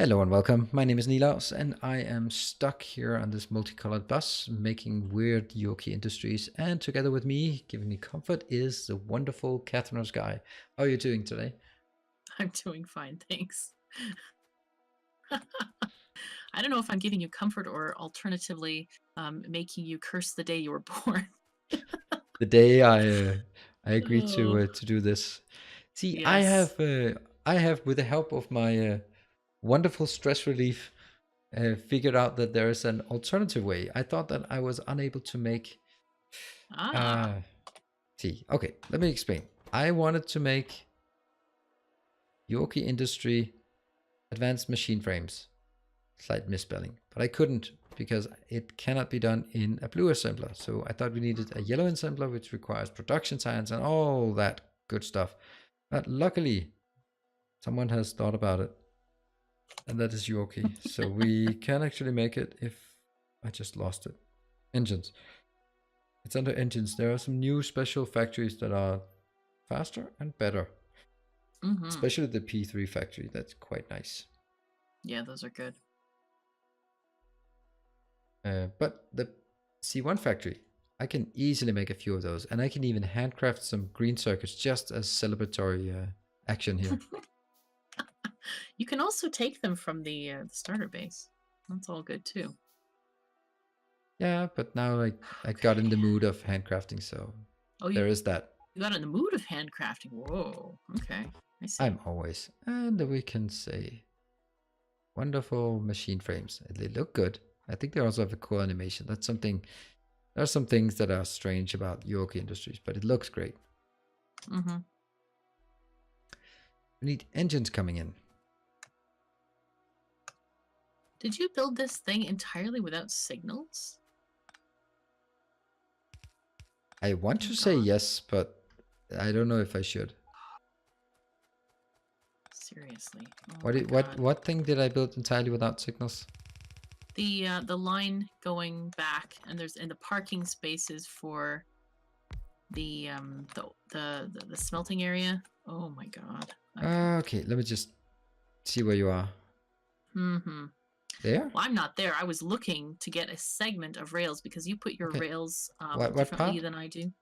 Hello and welcome. My name is Nilaus and I am stuck here on this multicolored bus making weird Yuoki Industries, and together with me, giving me comfort, is the wonderful KatherineOfSky. How are you doing today? I'm doing fine, thanks. I don't know if I'm giving you comfort or alternatively making you curse the day you were born. The day I agreed Oh, to do this. See, yes. I have with the help of my wonderful stress relief figured out that there is an alternative way. I thought that I was unable to make Ah. uh see. Okay, let me explain. I wanted to make Yuoki Industry advanced machine frames. Slight misspelling, but I couldn't because it cannot be done in a blue assembler. So I thought we needed a yellow assembler, which requires production science and all that good stuff. But luckily, someone has thought about it, and that is Yuoki. So we can actually make it if I just lost it. Engines. It's under engines. There are some new special factories that are faster and better, Mm-hmm. especially the P3 factory. That's quite nice. Yeah, those are good. But the C1 factory, I can easily make a few of those, and I can even handcraft some green circuits just as celebratory action here. You can also take them from the starter base. That's all good too. Yeah, but now I got in Okay. the mood of handcrafting, so Oh, there is that. you got in the mood of handcrafting. Whoa. Okay. I see. I'm always, and we can say wonderful machine frames. They look good. I think they also have a cool animation. That's something. There are some things that are strange about Yuoki Industries, but it looks great. Mm-hmm. We need engines coming in. Did you build this thing entirely without signals? I want Oh to say God. yes, but I don't know if I should. Seriously. Oh What my God. what thing did I build entirely without signals? The line going back, and there's in the parking spaces for the smelting area. Oh my God. Okay. Okay, let me just see where you are. Mm-hmm. There? Well, I'm not there. I was looking to get a segment of rails because you put your Okay. rails What differently part? than I do.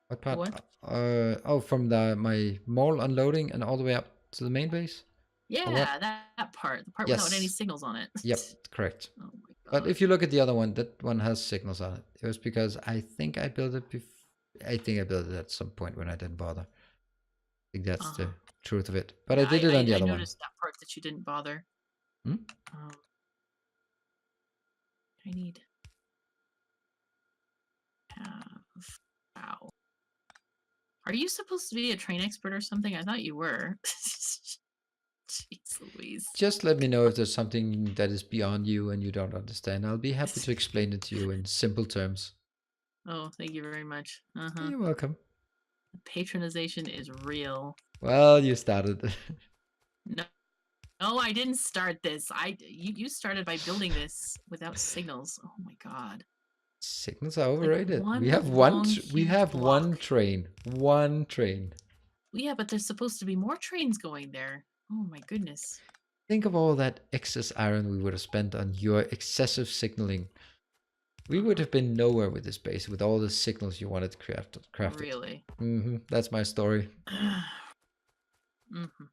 What part? What? Oh, from the my mall unloading and all the way up to the main base? Or what? Yeah, that part. The part without any Yes. signals on it. Yep, correct. Oh my But God. if you look at the other one, that one has signals on it. It was because I think I built it at some point when I didn't bother. I think that's Uh-huh. the truth of it. But I Yeah, did it on the I other one. noticed that part that you didn't bother. Hmm? Um, I need have wow. Are you supposed to be a train expert or something? I thought you were. Jeez Louise. Just let me know if there's something that is beyond you and you don't understand. I'll be happy to explain it to you in simple terms. Oh, thank you very much. Uh-huh. You're welcome. Patronization is real. Well, you started. No, no, I didn't start this. You started by building this without signals. Oh my God. Signals are Like overrated. one long, We huge have block. one train. One train. Well, yeah, but there's supposed to be more trains going there. Oh my goodness. Think of all that excess iron we would have spent on your excessive signaling. We would Uh-huh. have been nowhere with this base with all the signals you wanted crafted. Really. That's my story. Mm-hmm.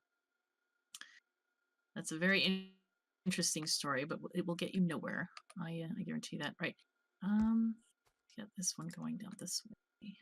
That's a very interesting story, but it will get you nowhere. I guarantee that. Right. Um, get this one going down this way.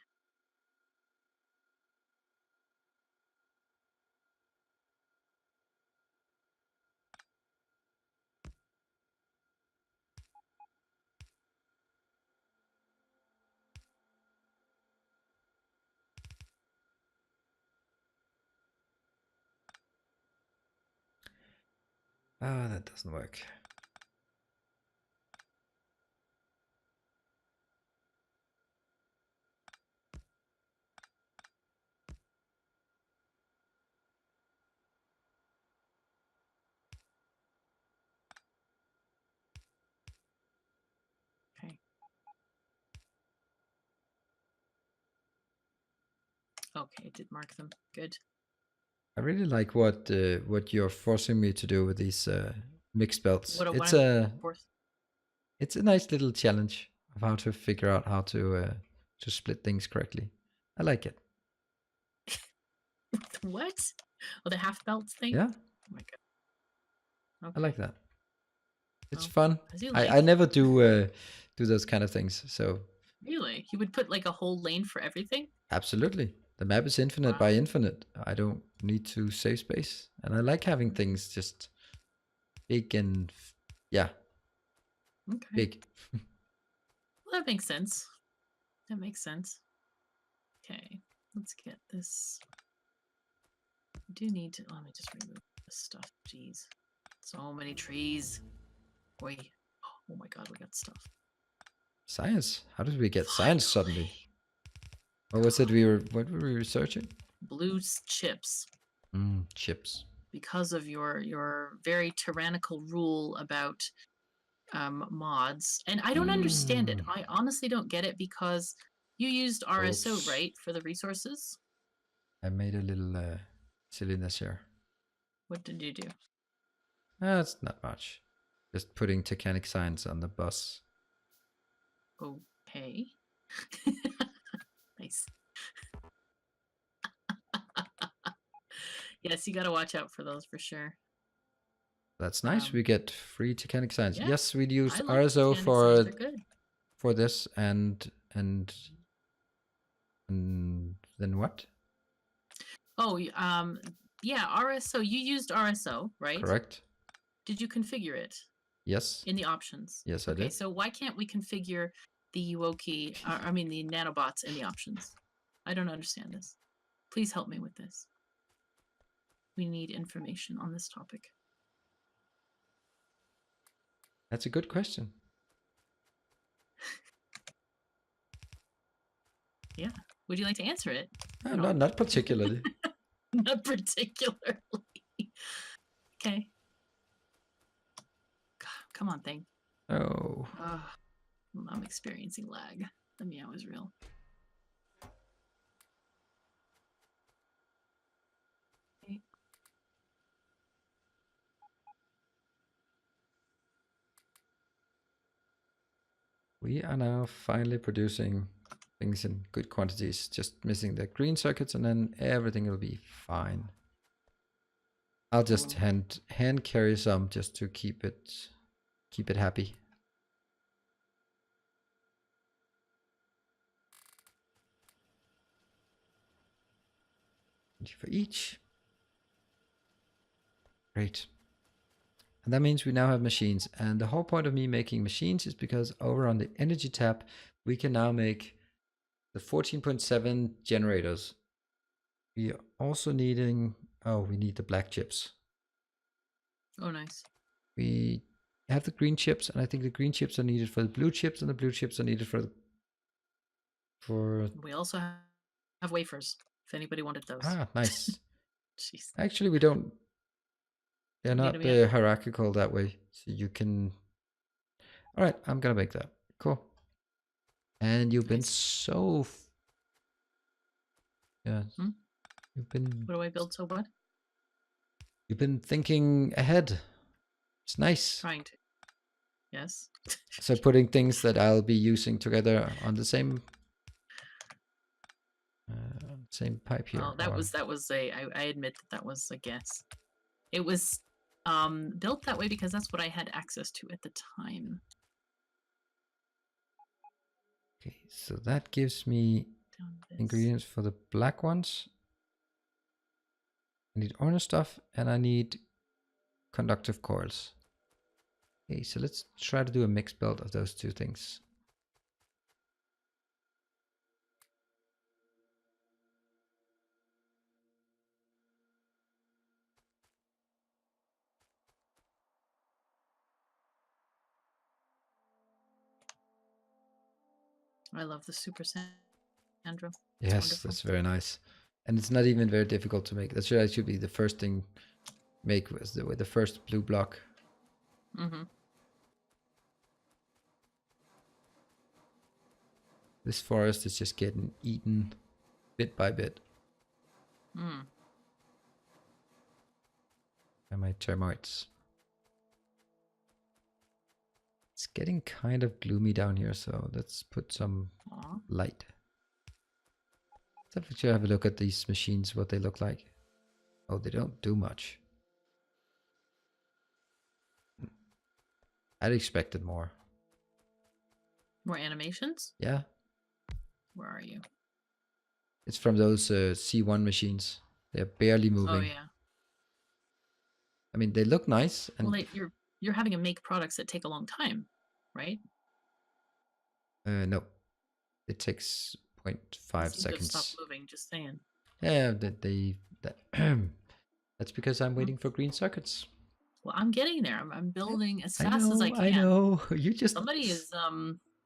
Ah, that doesn't work. Okay. Okay, it did mark them. Good. I really like what you're forcing me to do with these mixed belts. What a It's one a fourth. it's a nice little challenge of how to figure out how to split things correctly. I like it. What? Oh, the half belts thing? Yeah, Oh my god. I Okay. like that. It's Oh, fun. as you I like. never do those kind of things. So Really? You would put like a whole lane for everything? absolutely, the map is infinite Wow. by infinite. I don't need to save space, and I like having things just big and yeah, Okay. big. Well, that makes sense. That makes sense. Okay. Let's get this. I do need to. Let me just remove this stuff. Jeez. So many trees. Boy. Oh my god, we got stuff. Science. How did we get science Finally. suddenly? What was it we were? What were we researching? Blue chips. Chips. Because of your very tyrannical rule about mods, and I don't understand it. I honestly don't get it because you used RSO, Oops. right, for the resources? I made a little silliness here. What did you do? That's not much. Just putting Titanic science on the bus. Okay. Nice. Yes, you got to watch out for those for sure. That's nice. We get free Titanic science. Yeah, Yes, we'd use I like RSO Titanic signs. They're good. for this and then what? Oh, yeah, RSO. You used RSO, right? Correct. Did you configure it Yes. in the options? Yes, I Okay, did. so why can't we configure the Yuoki, the nanobots in the options? I don't understand this. Please help me with this. We need information on this topic. That's a good question. Yeah. Would you like to answer it? Not particularly. Not particularly. Okay. God, come on, thing. Oh. I'm experiencing lag. The meow is real. Okay. We are now finally producing things in good quantities, just missing the green circuits and then everything will be fine. I'll just hand carry some just to keep it happy. For each. Great. And that means we now have machines. And the whole point of me making machines is because over on the energy tab, we can now make the 14.7 generators. We are also needing, we need the black chips. Oh, nice. We have the green chips, and I think the green chips are needed for the blue chips, and the blue chips are needed for We also have wafers, if anybody wanted those. Nice. Jeez. Actually, we don't. They're Need not them yet? hierarchical that way, so you can. All right, I'm gonna make that. Cool. And you've been Nice. so. Yeah. You've been. What do I build so bad? You've been thinking ahead. It's nice. Trying to. Yes. So putting things that I'll be using together on the same pipe here. Well, that was I admit that was a guess. It was built that way because that's what I had access to at the time. Okay, so that gives me ingredients for the black ones. I need orange stuff and I need conductive coils. Okay, so let's try to do a mixed build of those two things. I love the Super Sandro. Yes, that's very nice. And it's not even very difficult to make. That should be the first thing make with the first blue block. Mm-hmm. This forest is just getting eaten bit by bit. By my termites. It's getting kind of gloomy down here, so let's put some Aw. light. Let's actually have a look at these machines, what they look like. Oh, they don't do much. I'd expected more. More animations? Yeah, Where are you? it's from those C1 machines. They're barely Oh moving. yeah. I mean, they look nice, and Well, you're having to make products that take a long time, right? no, it takes They 0.5 seem to have stopped seconds. moving. Just saying. Yeah, that's because I'm Hmm. waiting for green circuits. Well, I'm getting there. I'm building as I fast as I know, I can. know. You just Somebody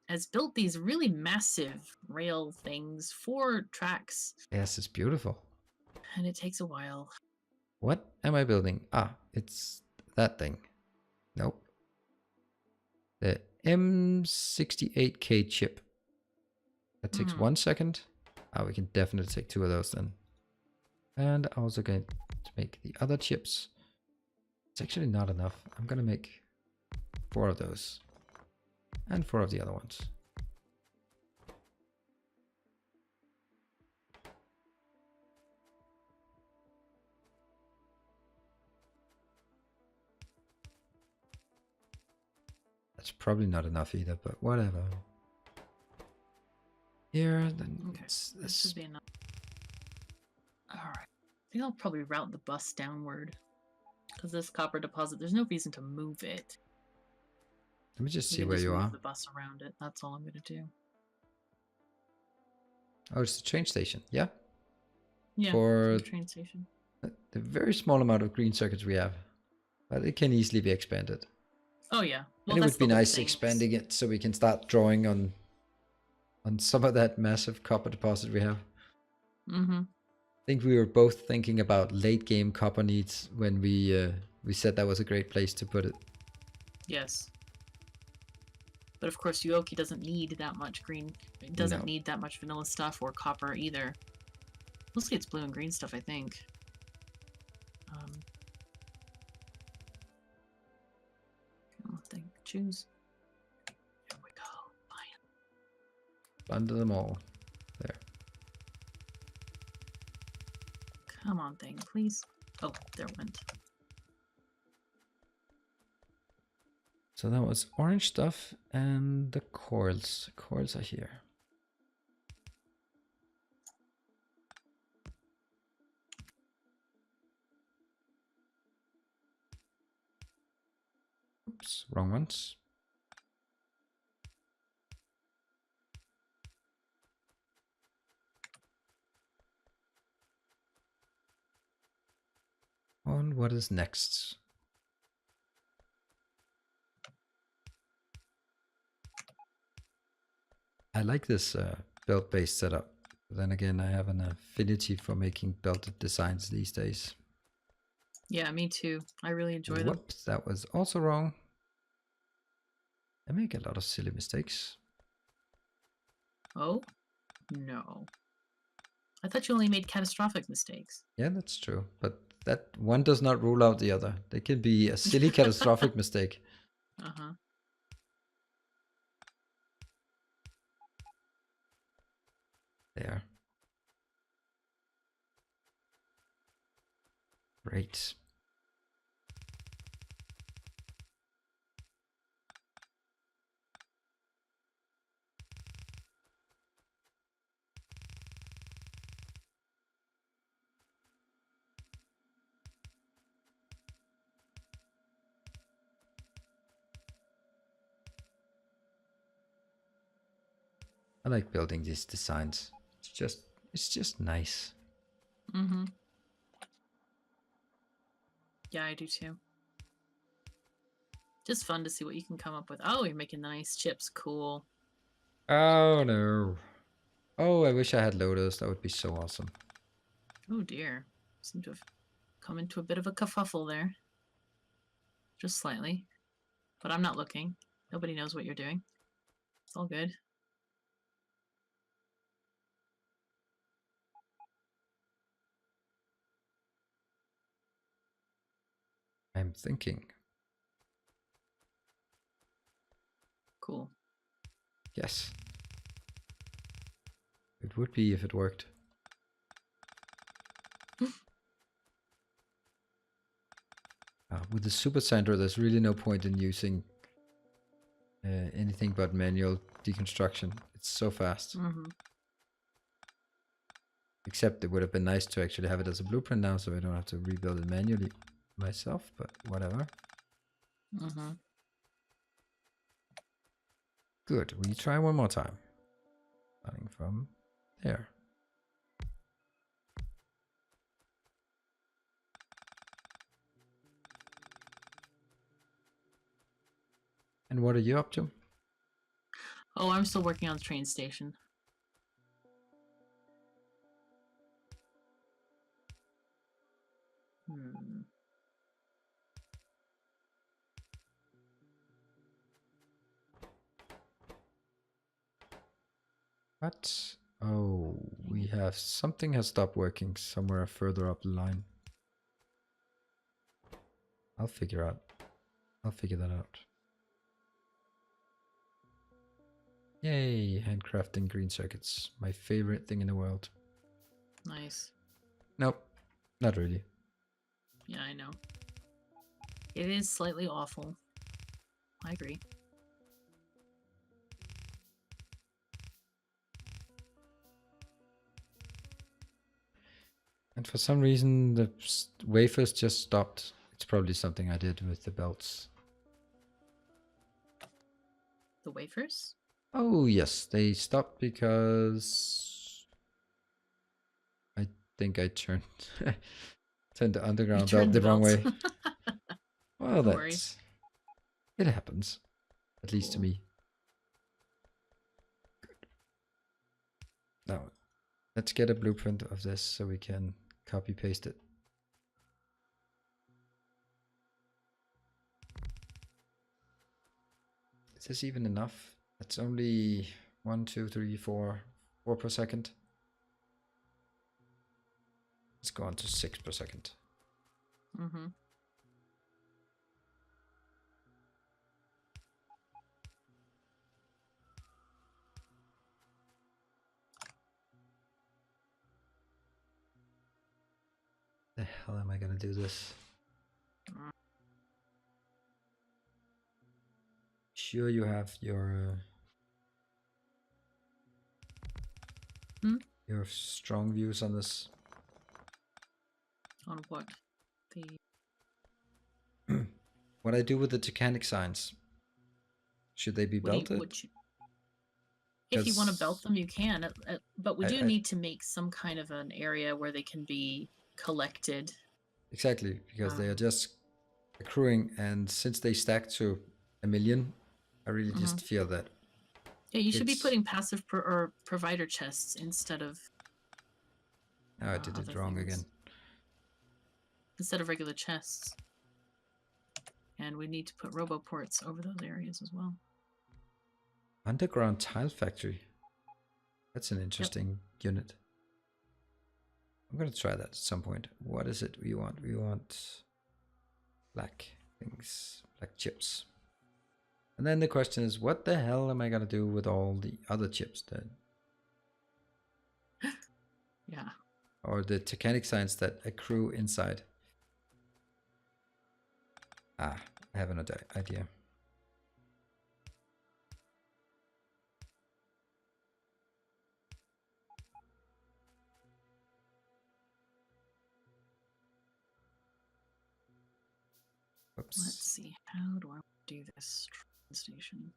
has built these really massive rail things, 4 tracks, yes, it's beautiful. and it takes a while. What am I building? Ah, it's that thing. Nope. The M68K chip. That takes Hmm. 1 second. Ah, we can definitely take 2 of those then. And I'm also going to make the other chips. It's actually not enough. I'm going to make 4 of those. And 4 of the other ones. That's probably not enough either, but whatever. Here, then Okay, it's this this. should be enough. All right. I think I'll probably route the bus downward because this copper deposit. There's no reason to move it. Let me just You see can where just you move are. the bus around it. That's all I'm gonna do. Oh, it's the train station. Yeah. Yeah, For the train station. the very small amount of green circuits we have. But it can easily be expanded. Oh yeah. And Well, it that's would be the whole nice thing. expanding it so we can start drawing on some of that massive copper deposit we have. Mm-hmm. I think we were both thinking about late game copper needs when we said that was a great place to put it. Yes. But of course, Yuoki doesn't need that much green. It doesn't No. need that much vanilla stuff or copper either. Mostly it's blue and green stuff, I think. Oh, choose. Here we go. Fine. Under them all. There. Come on, thing, please. Oh, there it went. So that was orange stuff and the coils. Coils are here. Oops, wrong ones. On what is next? I like this belt-based setup. But then again, I have an affinity for making belted designs these days. Yeah, me too. I really enjoy them. Whoops, that was also wrong. I make a lot of silly mistakes. Oh? No. I thought you only made catastrophic mistakes. Yeah, that's true. But that one does not rule out the other. They can be a silly catastrophic mistake. Uh-huh. There. Great. I like building these designs. It's just nice. Mm-hmm. Yeah, I do too. Just fun to see what you can come up with. Oh, you're making nice chips. Cool. Oh no. Oh, I wish I had loaders. That would be so awesome. Oh dear. Seem to have come into a bit of a kerfuffle there. Just slightly. But I'm not looking. Nobody knows what you're doing. It's all good. I'm thinking. Cool. Yes. It would be if it worked. With the super sander, there's really no point in using anything but manual deconstruction. It's so fast. Mm-hmm. Except it would have been nice to actually have it as a blueprint now, so I don't have to rebuild it manually myself, but whatever. Mm-hmm. Good. We try one more time. Starting from there. And what are you up to? Oh, I'm still working on the train station. Hmm. What? Oh, we have something has stopped working somewhere further up the line. I'll figure that out. Yay, handcrafting green circuits. My favorite thing in the world. Nice. Nope, not really. Yeah, I know. It is slightly awful. I agree. And for some reason, the wafers just stopped. It's probably something I did with the belts. The wafers? Oh, yes, they stopped because I think I turned the underground belt the wrong way. Well, Don't worry. it happens, at least to Cool. me. Good. Now, let's get a blueprint of this so we can copy paste it. Is this even enough? That's only 1, 2, 3, 4 per second. Let's go on to 6 per second. Mm-hmm. The hell am I gonna do this? Sure, you have your your strong views on this. On what? The What I do with the Titanic signs? Should they be belted? if you want to belt them, you can. But we do need to make some kind of an area where they can be collected. Exactly, because they are just accruing, and since they stack to 1 million, I really just feel that. Yeah, you should be putting passive or provider chests instead of. Oh, I did it wrong again. Instead of regular chests. And we need to put roboports over those areas as well. Underground tile factory. That's an interesting unit. I'm going to try that at some point. What is it we want? We want black things, black chips. And then the question is, what the hell am I going to do with all the other chips then? Yeah. Or the Titanic signs that accrue inside. I have another idea. Oops. Let's see. How do I do this train station?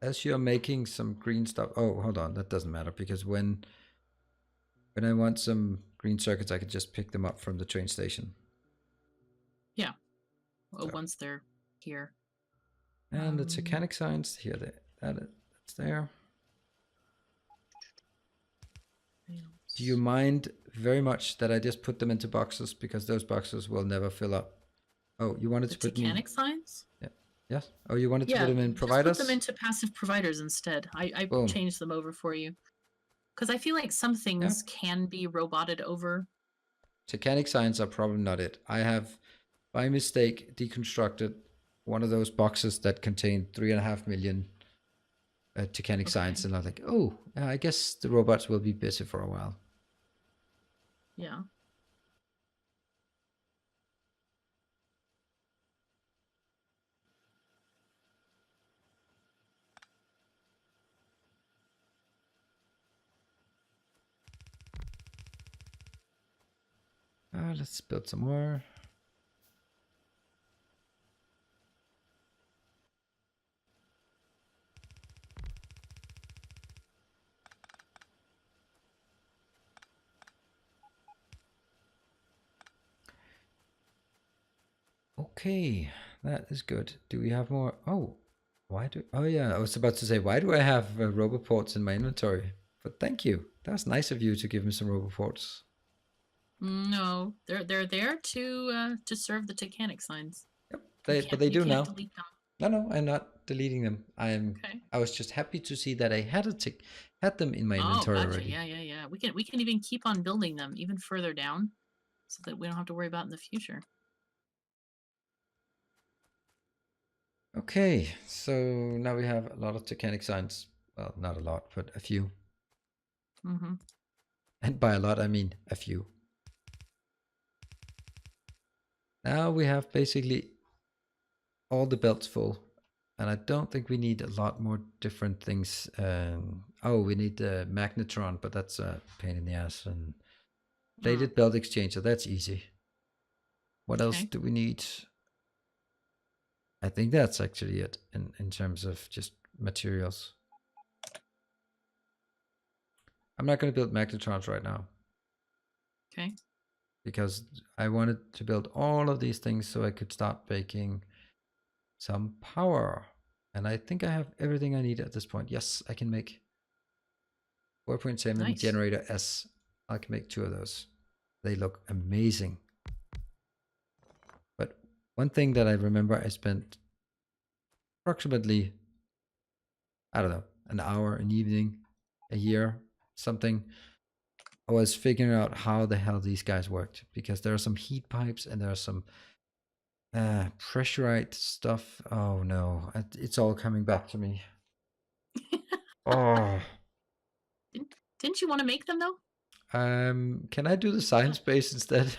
As you're making some green stuff. Oh, hold on. That doesn't matter because when I want some green circuits, I can just pick them up from the train station. Yeah. Well, so. Once they're here. And the Titanic signs here. That's there. Do you mind very much that I just put them into boxes because those boxes will never fill up? Oh, you wanted to put Titanic signs? Yeah. Yes. Oh, you wanted to put them in providers? Just put them into passive providers instead. I changed them over for you. Because I feel like some things can be roboted over. Titanic signs are probably not it. I have, by mistake, deconstructed one of those boxes that contained 3.5 million Titanic signs, and I was like, oh, I guess the robots will be busy for a while. Yeah. Let's build some more. Okay, that is good. Do we have more? Oh, oh yeah, I was about to say, why do I have roboports in my inventory? But thank you. That's nice of you to give me some roboports. No, they're there to serve the Titanic signs. Yep, but they do now. Delete them. No, I'm not deleting them. I was just happy to see that I had them in my inventory already. Yeah. We can even keep on building them even further down, so that we don't have to worry about in the future. Okay, so now we have a lot of Titanic signs. Well, not a lot, but a few. Mm-hmm. And by a lot, I mean a few. Now we have basically all the belts full. And I don't think we need a lot more different things. Oh, we need the magnetron, but that's a pain in the ass. And plated belt exchanger, that's easy. What else do we need? I think that's actually it in terms of just materials. I'm not going to build magnetrons right now. Okay. Because I wanted to build all of these things so I could start making some power. And I think I have everything I need at this point. Yes, I can make 4.7 generator S. I can make 2 of those. They look amazing. But one thing that I remember, I spent approximately, I don't know, an hour, an evening, a year, something. I was figuring out how the hell these guys worked, because there are some heat pipes and there are some pressurized stuff. Oh no, it's all coming back to me. Oh. Didn't you want to make them though? Can I do the science base instead?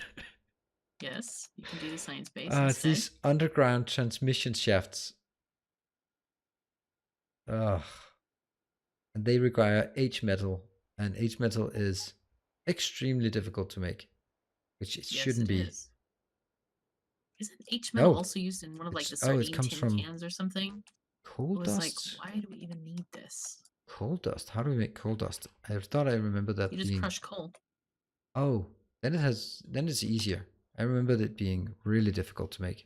Yes, you can do the science base instead. It's these underground transmission shafts. Ugh. And they require H metal, and H metal is extremely difficult to make, which it shouldn't be. Isn't H metal also used in one of like the sardine tin cans or something? Coal dust. Like, why do we even need this? Coal dust. How do we make coal dust? I thought I remember that. You just crush coal. Oh, then it's easier. I remember it being really difficult to make.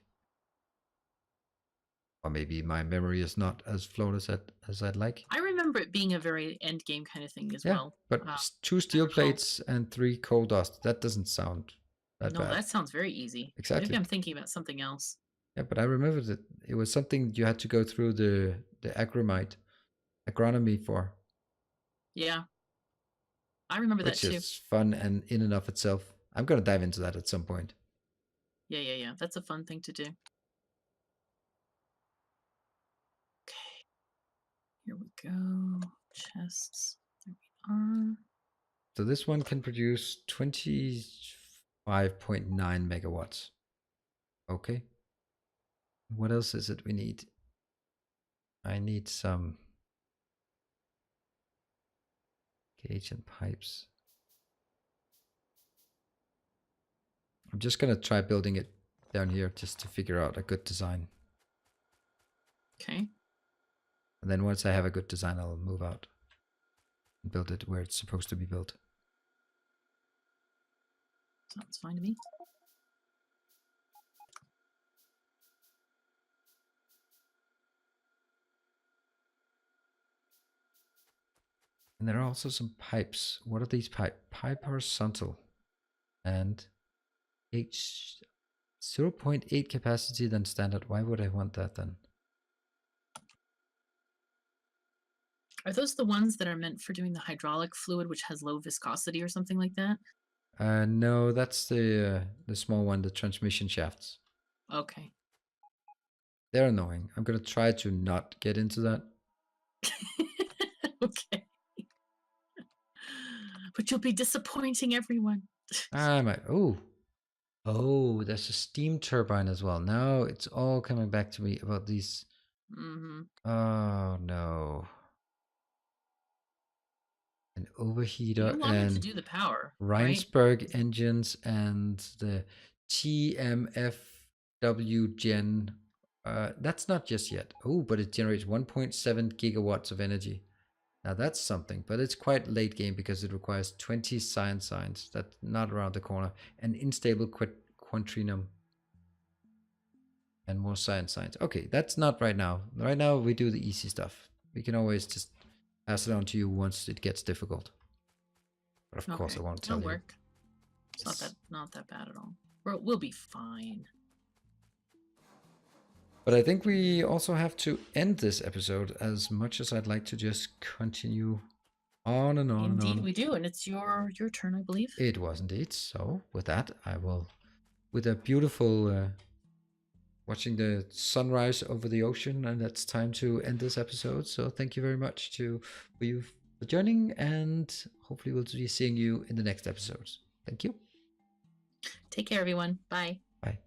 Or maybe my memory is not as flawless as I'd like. I remember it being a very end game kind of thing as well. But 2 steel plates and 3 coal dust. That doesn't sound that bad. No, that sounds very easy. Exactly. Maybe I'm thinking about something else. Yeah, but I remember that it was something you had to go through the agronomy for. Yeah. I remember that too. Which is fun and in and of itself. I'm going to dive into that at some point. Yeah. That's a fun thing to do. Okay. Here we go. Chests. There we are. So this one can produce 25.9 megawatts. Okay. What else is it we need? I need some gauge and pipes. I'm just going to try building it down here just to figure out a good design. Okay. And then once I have a good design, I'll move out and build it where it's supposed to be built. Sounds fine to me. And there are also some pipes. What are these pipes? Pipe horizontal and H 0.8 capacity than standard. Why would I want that then? Are those the ones that are meant for doing the hydraulic fluid, which has low viscosity or something like that? No, that's the small one, the transmission shafts. Okay. They're annoying. I'm gonna try to not get into that. Okay. But you'll be disappointing everyone. I might. Oh, there's a steam turbine as well. Now it's all coming back to me about these. Mm-hmm. Oh no. An overheater You wanted to and do the power, right? Reinsberg engines and the TMFW gen. That's not just yet. Oh, but it generates 1.7 gigawatts of energy. Now that's something, but it's quite late game because it requires 20 science signs. That's not around the corner. An unstable quantrinum and more science signs. Okay, that's not right now. Right now we do the easy stuff. We can always just pass it on to you once it gets difficult. But of course I won't tell That'll you. work. It's not that bad at all. We'll be fine. But I think we also have to end this episode, as much as I'd like to just continue on and on Indeed and on. we do, and it's your turn, I believe. It was indeed. So with that, I will, with a beautiful watching the sunrise over the ocean, and that's time to end this episode. So thank you very much for you for joining, and hopefully we'll be seeing you in the next episodes. Thank you. Take care, everyone. Bye. Bye.